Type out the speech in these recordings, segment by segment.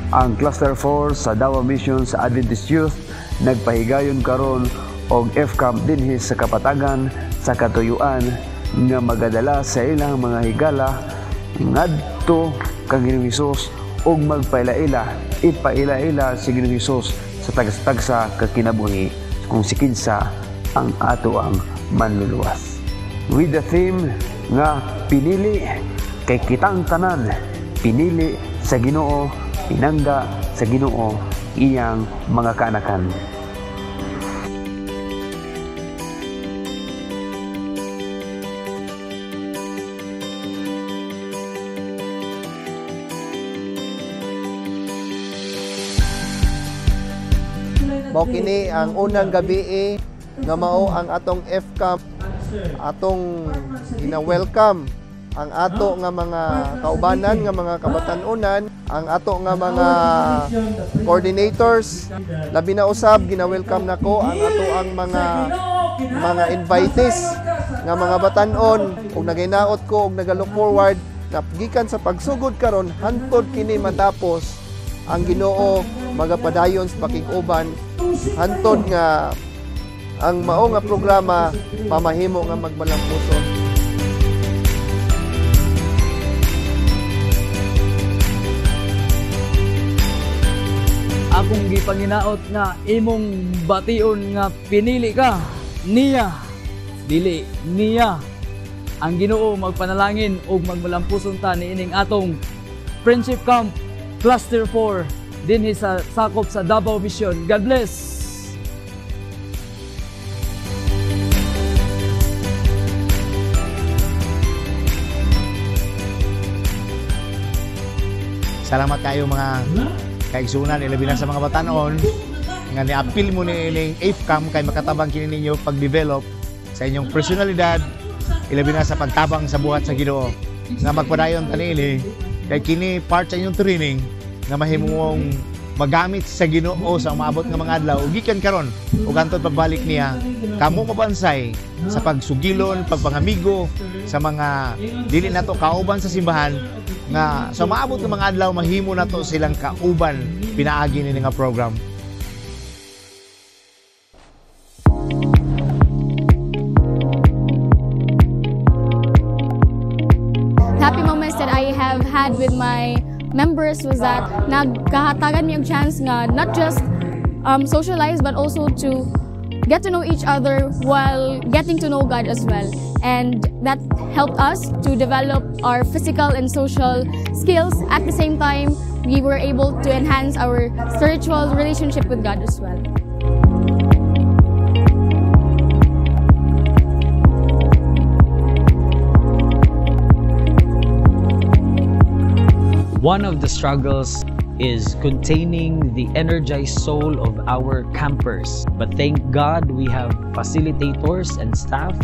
Ang Cluster 4 sa Davao Mission sa Adventist Youth nagpahigayon karon og F-Camp dinhi sa Kapatagan sa katuyuan nga magadala sa ilang mga higala ngadto kang Ginoong Hesus ug magpaila-ila ipaila-ila si Ginoong Hesus sa tagsa kakinabuhi kung si kinsa ang ato ang manluluwas. With the theme nga pinili kay kitang tanan, pinili sa Ginoo, pinangga sa Ginoo iyang mga kaanakan. Mao kini ang unang gabi nga mao ang atong F-Camp, atong gina-welcome ang ato nga mga kaubanan, nga mga kabatan-unan, ang ato nga mga coordinators, labi na usab gina-welcome nako ang ato ang mga invitees nga mga batan-on ug naginaot ko ug nagalook forward na gikan sa pagsugod karon hantod kini matapos ang Ginoo magapadayon sa pakig-uban hantod nga ang mao nga programa pamahimo nga magbalampuson. Akong gipanginaot nga imong bation nga pinili ka niya, dili niya. Ang Ginoo magpanalangin ug magbalampuson ta niining atong Friendship Camp Cluster 4 dinhi sa sakop sa Davao Mission. God bless. Salamat kayo mga kaigsunan, ilabi na sa mga batanon nga ni-appeal mo ni ining F-Camp kay makatabang kini ninyo pag-develop sa inyong personalidad, ilabi na sa pagtabang sa buhat sa Ginoo nga magpadayon tanili kay kini part sa inyong training nga mahimong magamit sa Ginoo sa maabot nga mga adlaw ug gikan karon ug hantod pagbalik niya kamo mabansay sa pagsugilon, pagpangamigo sa mga dili nato kauban sa simbahan nga sa maabot ng mga adlaw mahimo na to silang kauban pinaagi ni nga program. Happy moments that I have had with my members was that nagkahatagan mi og chance nga not just socialize but also to get to know each other while getting to know God as well. And that helped us to develop our physical and social skills. At the same time, we were able to enhance our spiritual relationship with God as well. One of the struggles is containing the energized soul of our campers. But thank God we have facilitators and staff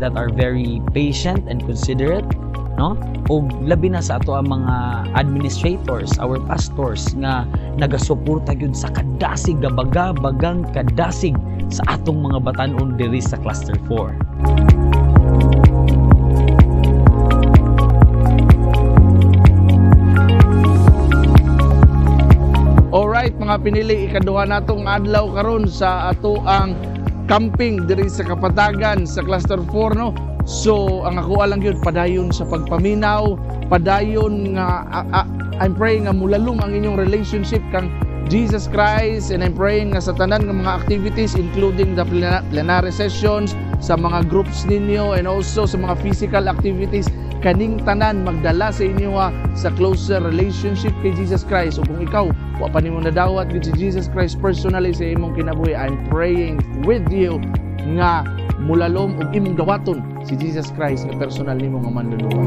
that are very patient and considerate, no? O labi na sa ato ang mga administrators, our pastors nga nagasuporta gyud sa kadasig bagang kadasig sa atong mga batan-on diri sa Cluster 4. Alright mga pinili, ikaduha natong adlaw karon sa ato ang camping diri sa Kapatagan sa Cluster 4, no? So ang ako lang yun padayon sa pagpaminaw, padayon nga I'm praying nga mulalong ang inyong relationship kang Jesus Christ, and I'm praying nga sa tanan nga mga activities including the plenary sessions, sa mga groups ninyo, and also sa mga physical activities, kaning tanan magdala sa inyo sa closer relationship kay Jesus Christ. O kung ikaw wa pa nimo nadawat gid si Jesus Christ personally sa imong kinabuhi, I'm praying with you nga mulalom og imong dawaton si Jesus Christ nga personal nimo nga manluluwa.